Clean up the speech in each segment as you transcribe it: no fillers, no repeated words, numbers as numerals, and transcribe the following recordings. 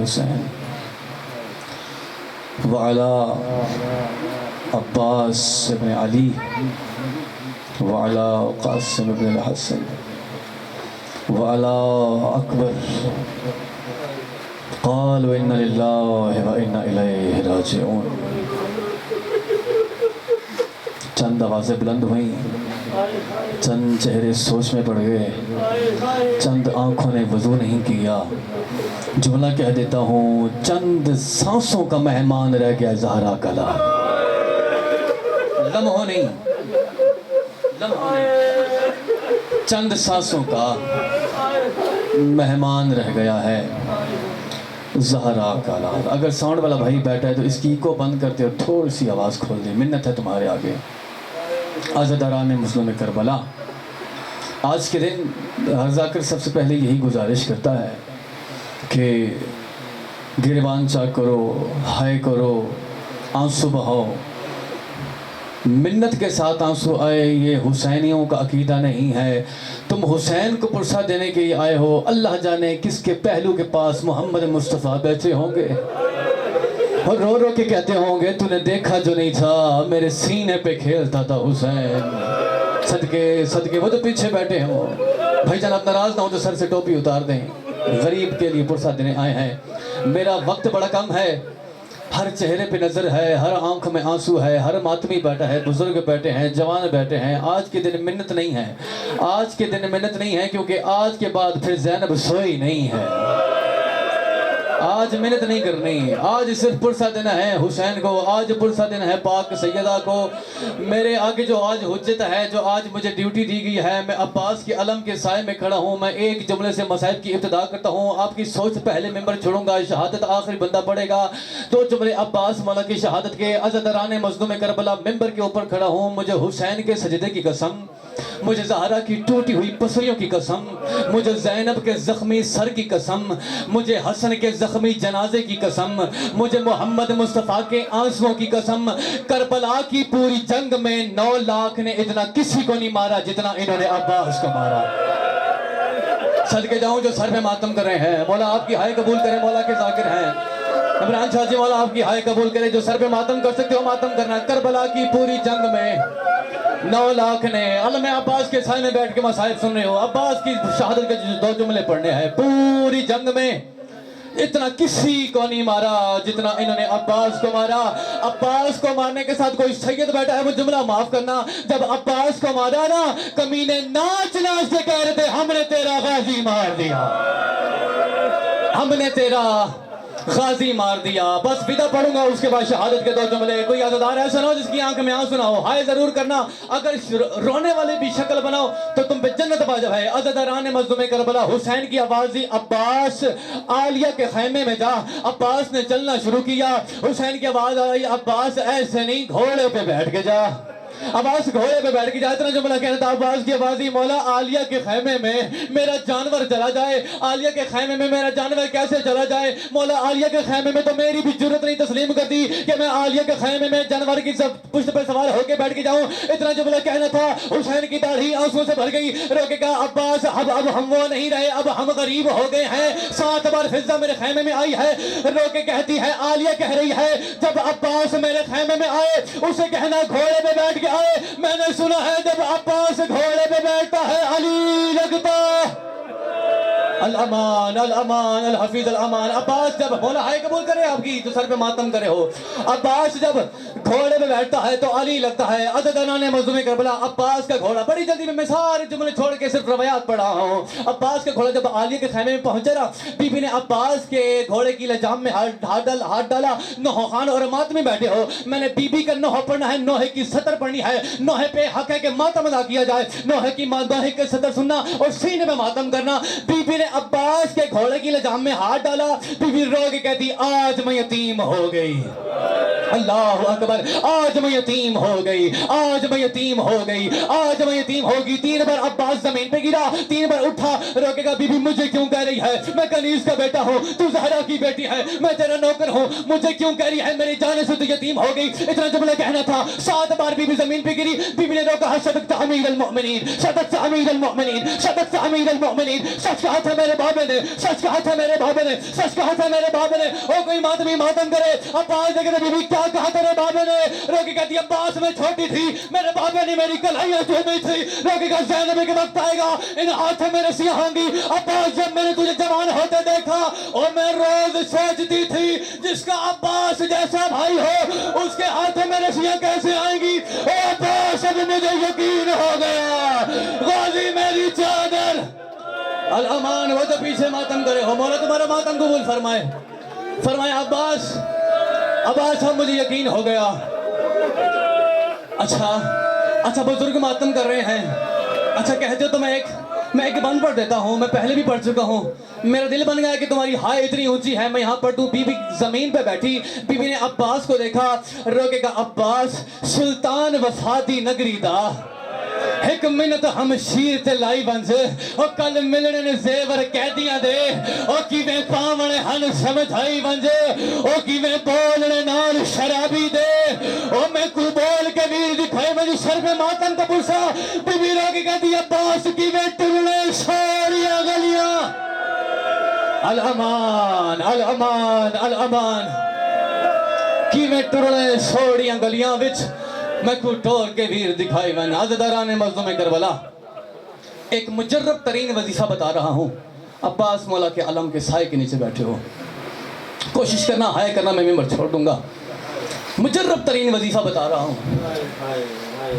حسین وعلى عباس ابن علی وعلى قاسم ابن الحسن وعلى اکبر قالوا ان للہ وانا الیہ راجعون۔ چند آوازیں بلند ہوئیں، چند چہرے سوچ میں پڑ گئے، چند آنکھوں نے وضو نہیں کیا۔ جملہ کہہ دیتا ہوں، چند سانسوں کا مہمان رہ گیا زہرا کا لال۔ لمحوں نہیں، چند سانسوں کا مہمان رہ گیا ہے زہرا کا لال۔ اگر ساؤنڈ والا بھائی بیٹھا ہے تو اس کی ایکو بند کرتے اور تھوڑی سی آواز کھول دیں، منت ہے تمہارے آگے۔ عزاداران مظلوم کربلا، آج کے دن ہر ذاکر سب سے پہلے یہی گزارش کرتا ہے کہ گریبان چاک کرو، ہائے کرو، آنسو بہاؤ، منت کے ساتھ آنسو آئے۔ یہ حسینیوں کا عقیدہ نہیں ہے۔ تم حسین کو پرسہ دینے کے لیے آئے ہو، اللہ جانے کس کے پہلو کے پاس محمد مصطفیٰ بیٹھے ہوں گے اور رو رو کے کہتے ہوں گے تو نے دیکھا جو نہیں تھا، میرے سینے پہ کھیلتا تھا حسین۔ صدقے وہ تو پیچھے بیٹھے ہوں۔ بھائی جان آپ ناراض نہ ہو تو سر سے ٹوپی اتار دیں، غریب کے لیے پرسہ دینے آئے ہیں۔ میرا وقت بڑا کم ہے، ہر چہرے پہ نظر ہے، ہر آنکھ میں آنسو ہے، ہر ماتمی بیٹھا ہے، بزرگ بیٹھے ہیں، جوان بیٹھے ہیں۔ آج کے دن منت نہیں ہے، آج کے دن منت نہیں ہے، کیونکہ آج کے بعد پھر زینب سوئی نہیں ہے۔ آج منت نہیں کرنی، آج صرف پرسہ دینا ہے حسین کو، آج پرسہ دینا ہے پاک سیدہ کو۔ میرے آگے جو آج حجت ہے، جو آج مجھے ڈیوٹی دی گئی ہے، میں عباس کے علم کے سائے میں کھڑا ہوں۔ میں ایک جملے سے مصائب کی ابتدا کرتا ہوں، آپ کی سوچ پہلے ممبر چھوڑوں گا، شہادت آخری بندہ پڑے گا۔ دو جملے عباس مولا کی شہادت کے۔ عزاداران مظلوم کربلا، ممبر کے اوپر کھڑا ہوں، مجھے حسین کے سجدے کی قسم، مجھے زہرا کی ٹوٹی ہوئی پسلیوں کی قسم، مجھے زینب کے زخمی سر کی قسم، مجھے حسن کے زخمی جنازے کی قسم، مجھے محمد مصطفیٰ کے آنسوؤں کی قسم۔ کربلا کی پوری جنگ میں 9 لاکھ نے اتنا کسی کو نہیں مارا جتنا انہوں نے عباس کو مارا۔ صدقے جاؤں جو سر پہ ماتم کر رہے ہیں، مولا آپ کی ہائے قبول کرے، مولا کے ذاکر ہیں۔ عمران شاہ جی مولا آپ کی ہائے قبول کرے، جو سر پہ ماتم کر سکتے ہو ماتم کرنا۔ کربلا کی پوری جنگ میں 9 لاکھ نے علم عباس کے سائے میں بیٹھ کے مصائب سن رہے ہو، عباس کی شہادت کے 2 جملے پڑھنے ہیں۔ پوری جنگ میں اتنا کسی کو نہیں مارا جتنا انہوں نے عباس کو مارا۔ عباس کو مارنے کے ساتھ کوئی سید بیٹھا ہے وہ جملہ معاف کرنا، جب عباس کو مارا نا کمینے ناچ ناچ سے کہہ رہے تھے ہم نے تیرا غازی مار دیا، ہم نے تیرا غازی مار دیا۔ بس فدا پڑھوں گا، اس کے بعد شہادت کے 2 جملے۔ کوئی عزادار ایسا نہ ہو جس کی آنکھ میں آنسو نہ ہو، ہائے ضرور کرنا۔ اگر رونے والے بھی شکل بناؤ تو تم پہ جنت واجب ہے۔ عزاداران مظلوم کربلا، حسین کی آواز دی، عباس عالیہ کے خیمے میں جا۔ عباس نے چلنا شروع کیا، حسین کی آواز آئی، عباس ایسے نہیں گھوڑے پہ بیٹھ کے جا۔ عباس گھوڑے پہ بیٹھ کے جا، اتنا جملہ کہنا تھا۔ عباس کی آواز دی، مولا عالیہ کے خیمے میں میرا جانور چلا جائے۔ عالیہ کے خیمے میں میرا جانور کیسے چلا جائے؟ مولا عالیہ کے خیمے میں تو میری بھی جرت نہیں تسلیم کرتی کہ میں عالیہ کے خیمے میں جانور کی پشت پہ سوار ہو کے بیٹھ کے جاؤں۔ اتنا جملہ کہنا تھا۔ حسین کی داڑھی آنسو سے بھر گئی، رو کے کہا عباس اب ہم وہ نہیں رہے، اب ہم غریب ہو گئے ہیں۔ 7 بار فضہ میرے خیمے میں آئی ہے، رو کے کہتی ہے، عالیہ کہہ رہی ہے جب عباس میرے خیمے میں آئے اسے کہنا گھوڑے پہ بیٹھ کے آئے۔ میں نے سنا ہے جب عباس گھوڑے پہ بیٹھتا ہے علی لگتا الامان الامان الحفیظ الامان۔ عباس جب مولا ہائے قبول کرے آپ کی جو سر پہ ماتم کرے ہو، عباس جب گھوڑے پہ بیٹھتا ہے تو علی لگتا ہے۔ عزاداران مظلوم کربلا، عباس کا گھوڑا، بڑی جلدی میں سارے جملے چھوڑ کے صرف روایات پڑھا ہوں۔ عباس کا گھوڑا جب عالیہ کے خیمے میں پہنچا نا، بی بی نے عباس کے گھوڑے کی لجام میں ہاتھ ڈالا۔ نوحہ خان اور ماتمی بیٹھے ہو، میں نے بی بی کا نوحہ پڑھنا ہے، نوحے کی سطر پڑھنی ہے۔ نوحے پہ حق ہے کہ ماتم ادا کیا جائے، نوحے کے سطر سننا اور سینے میں ماتم کرنا۔ بی بی نے عباس کے گھوڑے کی لجام میں ہاتھ ڈالا، بی بی رو کے کہتی آج میں یتیم ہو گئی، اللہ اکبر. آج میں یتیم ہو گئی, آج میں یتیم ہو گئی, آج میں یتیم ہوگی. 3 بار عباس زمین پہ گرا, 3 بار اٹھا, روکے گا بی بی مجھے کیوں کہہ رہی ہے, میں کنیز کا بیٹا ہوں, تو زہرا کی بیٹی ہے, میں تیرا نوکر ہوں, مجھے کیوں کہہ رہی ہے, میری جانے سے تو یتیم ہو گئی. اتنا جملہ کہنا تھا. 7 بار بی بی زمین پہ گری. بی بی نے روکا, صدقت امیر المؤمنین, صدقت امیر المؤمنین, صدقت امیر المؤمنین. سچ کہا تھا میرے بابے نے, سچ کہا تھا میرے بابے نے, سچ کہا تھا میرے بابے نے. او کوئی ماتمی ماتم کرے. عباس نے کہا بی بی کیا کہا تیرے بابے نے. روکی کہتی عباس میں چھوٹی تھی, میرے بابے نے میری کلائیاں چومی تھی. روکی کہا زینب کے وقت آئے گا, ان ہاتھوں میں رسیاں ہوں گی. عباس جب میں نے تجھے جوان ہوتے دیکھا, اور میں روز سوچتی تھی جس کا عباس جیسا بھائی ہو اس کے ہاتھوں میں رسیاں کیسے آئیں گی. اے عباس اب مجھے یقین ہو گیا, غازی میری چادر. الامان. وہ تو پیچھے ماتم کرے ہو, مولا تمہارا ماتم قبول فرمائے. فرمایا عباس, عباس اب مجھے یقین ہو گیا. اچھا بزرگ ماتم کر رہے ہیں. اچھا کہتے ہو تو میں ایک بند پڑھ دیتا ہوں, میں پہلے بھی پڑھ چکا ہوں. میرا دل بن گیا کہ تمہاری ہائے اتنی اونچی ہے, میں یہاں پڑھ دوں. بی بی زمین پہ بیٹھی, بی بی نے عباس کو دیکھا. روکے گا عباس سلطان وفادی نگری دا, ایک منت ہم شیر تے لائی ونج, او کل ملنے نے زیور قیدیاں دے, او کیویں پاونے ہن سمجھائی ونج, او کیویں بولنے نال شرابی دے, او میں کو بول کے ویر دکھائے ونج سر پہ ماتم کا پرسا. بی بی رو کے کہتی عباس کیویں ٹرنے ساریاں گلیاں. الامان الامان الامان. کیویں ٹرنے سوڑیاں گلیاں وچ میں کو ٹور کے ویر دکھائی ون. عزداران مظلوم کربلا, ایک مجرب ترین وظیفہ بتا رہا ہوں. عباس مولا کے علم کے سائے کے نیچے بیٹھے ہو, کوشش کرنا ہائے کرنا, میں ممبر چھوڑ دوں گا. مجرب ترین وظیفہ بتا رہا ہوں.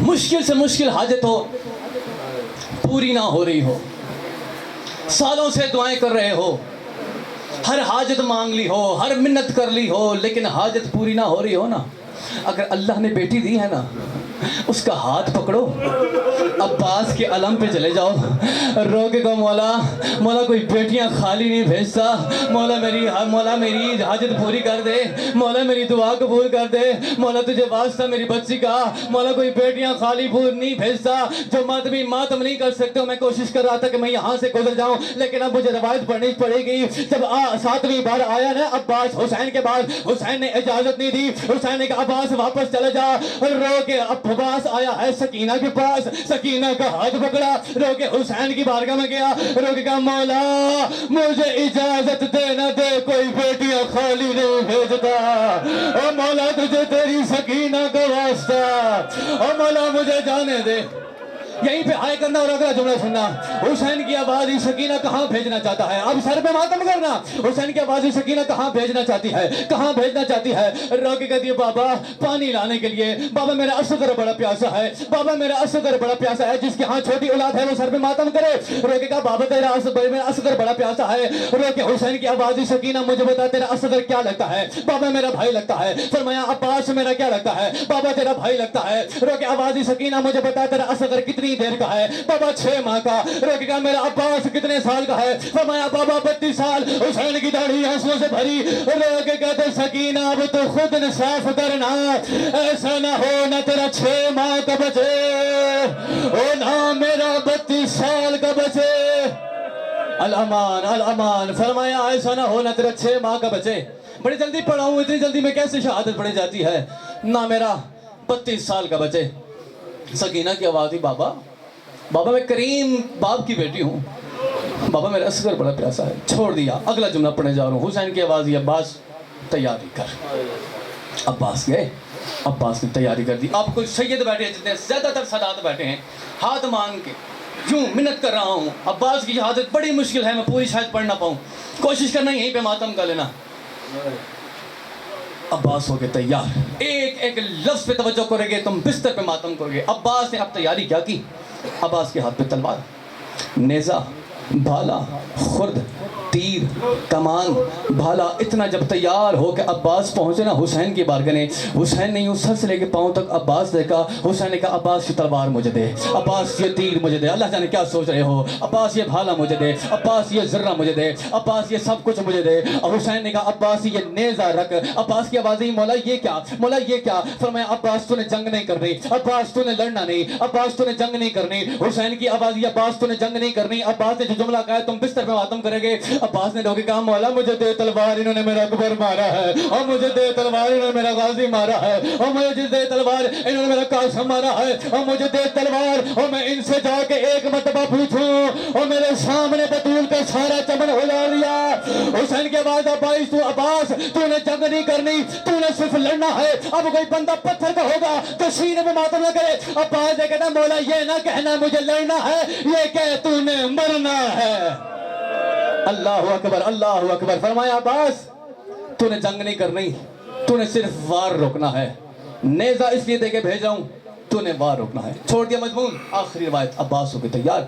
مشکل سے مشکل حاجت ہو, پوری نہ ہو رہی ہو, سالوں سے دعائیں کر رہے ہو, ہر حاجت مانگ لی ہو, ہر منت کر لی ہو, لیکن حاجت پوری نہ ہو رہی ہو نا. اگر اللہ نے بیٹی دی ہے نا, اس کا ہاتھ پکڑو, عباس کے علم پہ چلے جاؤ. روکے گا مولا کوئی بیٹیاں خالی نہیں بھیجتا. مولا میری حاجت پوری کر دے, مولا میری دعا قبول کر دے, مولا تجھے واسطہ میری بچی کا, مولا کوئی بیٹیاں خالی پور نہیں بھیجتا. جو ماتم نہیں کر سکتے. میں کوشش کر رہا تھا کہ میں یہاں سے گزر جاؤں, لیکن اب مجھے روایت پڑھنی پڑے گی. جب 7ویں بار آیا نا عباس حسین کے بعد, حسین نے اجازت نہیں دی. حسین نے کہا عباس واپس چلے جا. رو کے عباس آیا ہے سکینہ کے پاس, سکینہ کا ہاتھ پکڑا, رو کے حسین کی بارگاہ میں گیا. رو کے کہا مولا مجھے اجازت دے نہ دے, کوئی بیٹیاں خالی نہیں بھیجتا. او مولا تجھے تیری سکینہ کا واسطہ, او مولا مجھے جانے دے. یہیں پہ آئے کرنا اور اگلا جملہ سننا. حسین کی آواز سکینہ کہاں بھیجنا چاہتا ہے. اب سر پہ ماتم کرنا. حسین کی آواز سکینہ کہاں بھیجنا چاہتی ہے, کہاں بھیجنا چاہتی ہے. رو کے کہتی ہے بابا پانی لانے کے لیے. بابا میرا اصغر بڑا پیاسا ہے, بابا میرا اصغر بڑا پیاسا ہے. جس کے ہاں چھوٹی اولاد ہے وہ سر پہ ماتم کرے. رو کے کہا بابا تیرا اصغر بڑا پیاسا ہے. رو کے حسین کی آواز سکینہ مجھے بتا تیرا اصغر کیا لگتا ہے. بابا میرا بھائی لگتا ہے. فرمایا عباس میرا کیا لگتا ہے. بابا تیرا بھائی لگتا ہے. رو کے آواز سکینہ مجھے بتا تیرا اصغر کتنی دیر کا ہے. بابا 6 ماہ کا. رو کے کہا میرا عباس کتنے سال کا ہے. فرمایا بابا 32 سال. حسین کی داڑھی آنسوؤں سے بھری. رو کے کہتے سکینہ اب تو خود انصاف کرنا, ایسا نہ ہو نہ تیرا 6 ماہ کا بچے اور نہ میرا 32 سال کا بچے. الامان الامان. فرمایا ایسا نہ ہو نہ تیرا 6 ماہ کا بچے. بڑی جلدی پڑھا ہوں, اتنی جلدی میں کیسے شہادت پڑھی جاتی ہے, نہ میرا 32 سال کا بچے. سکینہ کی آواز دی بابا میں کریم باپ کی بیٹی ہوں, بابا میرا اصغر بڑا پیاسا ہے. چھوڑ دیا. اگلا جملہ پڑھنے جا رہا ہوں. حسین کی آواز دی عباس تیاری کر. عباس گئے, عباس نے تیاری کر دی. آپ کوئی سید بیٹھے ہیں, جتنے زیادہ تر سادات بیٹھے ہیں, ہاتھ مانگ کے یوں منت کر رہا ہوں. عباس کی شہادت بڑی مشکل ہے, میں پوری شاید پڑھ نہ پاؤں. کوشش کرنا یہیں پہ ماتم کر لینا. عباس ہو کے تیار, ایک ایک لفظ پہ توجہ کرو گے, تم بستر پہ ماتم کرو گے. عباس نے اب تیاری کیا کی. عباس کے ہاتھ پہ تلوار, نیزہ, بھالا, خرد, تیر کمان بھالا اتنا جب تیار ہو کہ عباس پہنچے نا حسین کی بارگاہ نے، حسین نے یوں سر سے لے کے پاؤں تک عباس دیکھا، حسین نے کہا عباس یہ تلوار مجھے دے، عباس یہ تیر مجھے دے، اللہ جانے کیا سوچ رہے ہو، عباس یہ بھالا مجھے دے، عباس یہ ذرہ مجھے دے، عباس یہ سب کچھ مجھے دے۔ اور حسین نے کہا عباس یہ نیزہ رکھ۔ عباس کی آواز ہی مولا یہ کیا، مولا یہ کیا؟ فرمایا عباس تو نے جنگ نہیں کرنی، عباس تو نے لڑنا نہیں، عباس تو نے جنگ نہیں کرنی۔ حسین کی آواز یہ عباس تو نے جنگ نہیں کرنی۔ عباس نے جو جملہ کہا تم بستر پہ ماتم کرے گے، عباس نے لوگے کہا مولا مجھے دے تلوار، انہوں نے میرا اکبر مارا ہے، اور مجھے دے تلوار انہوں نے میرا غازی مارا ہے، اور مجھے دے تلوار انہوں نے میرا قاسم مارا ہے، اور مجھے دے تلوار اور میں ان سے جا کے ایک مرتبہ پوچھوں، اور میرے سامنے بطول کا سارا چمن اجاڑ دیا۔ حسین کے بعد عباس تو نے جنگ نہیں کرنی، تو نے صرف لڑنا ہے۔ اب کوئی بندہ پتھر کا ہوگا تو سینے پہ ماتم نہ کرے۔ عباس نے کہا مولا یہ نہ کہنا مجھے لڑنا ہے، یہ کہ تو نے مرنا ہے۔ اللہ اکبر اللہ اکبر۔ فرمایا عباس تو نے جنگ نہیں کرنی، تو نے صرف وار روکنا ہے، نیزہ اس لیے دے کے بھیجا ہوں، تو نے وار روکنا ہے۔ چھوڑ دیا مضمون۔ آخری روایت، عباس ہو کے تیار،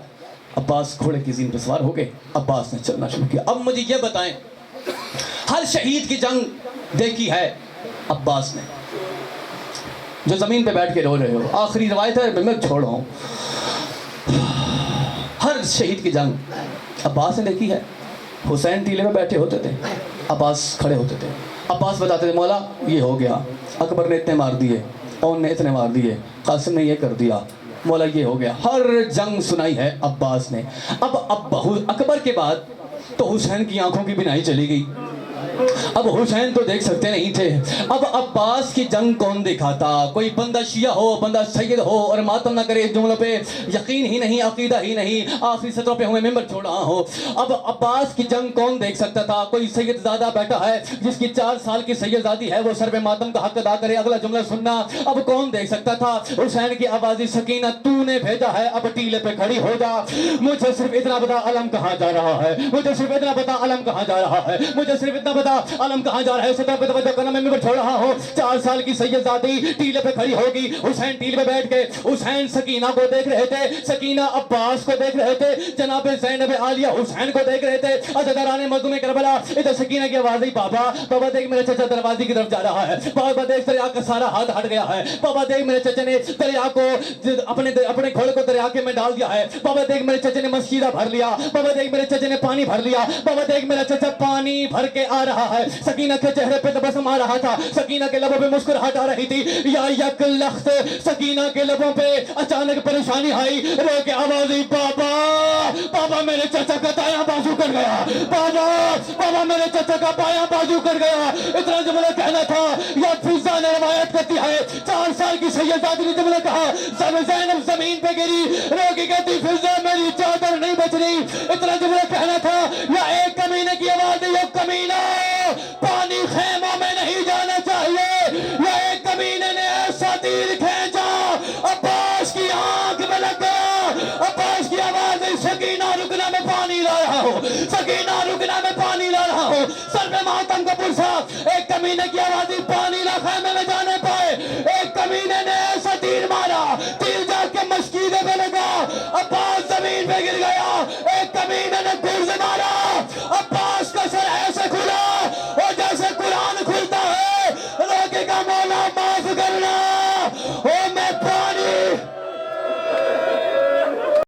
عباس گھوڑے کی زین پہ سوار ہو گئے، عباس نے چلنا شروع کیا۔ اب مجھے یہ بتائیں ہر شہید کی جنگ دیکھی ہے عباس نے، جو زمین پہ بیٹھ کے رو رہے ہو، آخری روایت ہے میں چھوڑ رہا ہوں، ہر شہید کی جنگ عباس نے دیکھی ہے۔ حسین ٹیلے میں بیٹھے ہوتے تھے، عباس کھڑے ہوتے تھے، عباس بتاتے تھے مولا یہ ہو گیا، اکبر نے اتنے مار دیے، اون نے اتنے مار دیے، قاسم نے یہ کر دیا، مولا یہ ہو گیا۔ ہر جنگ سنائی ہے عباس نے۔ اب اکبر کے بعد تو حسین کی آنکھوں کی بینائی چلی گئی، اب حسین تو دیکھ سکتے نہیں تھے، اب عباس کی جنگ کون دکھاتا؟ کوئی بندہ شیعہ ہو، بندہ سید ہو اور ماتم نہ کرے، جملوں پہ یقین ہی نہیں، عقیدہ ہی نہیں، آخری سطروں پہ ہمیں ممبر چھوڑ رہا ہو۔ اب عباس کی جنگ کون دیکھ سکتا تھا؟ کوئی سید زادہ بیٹھا ہے جس کی 4 سال کی سید زادی ہے، وہ سر پہ ماتم کا حق ادا کرے، اگلا جملہ سننا۔ اب کون دیکھ سکتا تھا؟ حسین کی آوازی سکینہ تو نے بھیجا ہے، اب ٹیلے پہ کھڑی ہو جا، مجھے صرف اتنا بتا علم کہاں جا رہا ہے، مجھے صرف اتنا بتا علم کہاں جا رہا ہے، مجھے صرف اتنا بتا علم کہاں جا رہا ہے۔ سطح پہ توجہ کرنا، میں ممبر چھوڑ رہا ہوں۔ 4 سال کی سیدزادی ٹیلے پہ کھڑی ہوگی، حسین ٹیلے پہ بیٹھ کے، حسین سکینہ کو دیکھ رہے تھے، سکینہ عباس کو دیکھ رہے تھے، جناب زینب عالیہ حسین کو دیکھ رہے تھے، عزاداران مظلوم کربلا۔ ادھر سکینہ کی آواز آئی، بابا بابا دیکھ میرے چچا دروازے کی طرف جا رہا ہے، بابا دیکھ دریا کا سارا ہاتھ ہٹ گیا ہے، بابا دیکھ میرے چچا نے دریا کو اپنے گھوڑے کو دریا کے میں ڈال دیا ہے، بابا دیکھ میرے چچا نے مسجدہ بھر لیا، بابا دیکھ میرے چچا نے پانی بھر لیا، بابا دیکھ میرا چچا پانی بھر کے آ رہا ہے۔ سکینہ کے چہرے پہ تبسم آ رہا تھا، سکینہ کے لبوں پہ مسکراہٹ آ رہی تھی۔ یا یک لخت سکینہ کے لبوں پہ اچانک پریشانی آئی، رو کے آواز آئی، بابا بابا میرے چچا کا دایاں بازو کٹ گیا، بابا بابا میرے چچا کا بایاں بازو کٹ گیا۔ اتنا جملہ کہنا تھا۔ یا فضا نے روایت کرتی ہے 4 سال کی سیدزادی نے جملہ کہا، زینب زمین پہ گری، رو کے کہتی فضا میری چادر نہیں بچ رہی، اتنا جملہ کہنا تھا۔ یا ایک کمینے کی آواز ہے، یا کمینہ پانی خیموں میں نہیں جانا چاہیے، یا ایک کمینے نے ایسا تیر کھینچا عباس کی آنکھ میں لگا۔ عباس کی آواز ہے، سکینہ رکنا میں پانی لا رہا ہوں، سکینہ رکنا میں پانی لا رہا ہوں، سر پہ ماتم کا پرسا۔ ایک کمینے کی آواز ہے، پانی لا خیمے میں جانے پائے، ایک کمینے نے ایسا تیر مارا، تیر جا کے مسجدے پہ لگا، عباس زمین پہ گر گیا۔ ایک کمینے نے گرز مارا، عباس کا سر ایسے کھلا اور جیسے قرآن کھلتا ہے، روکے کا مولا معاف کر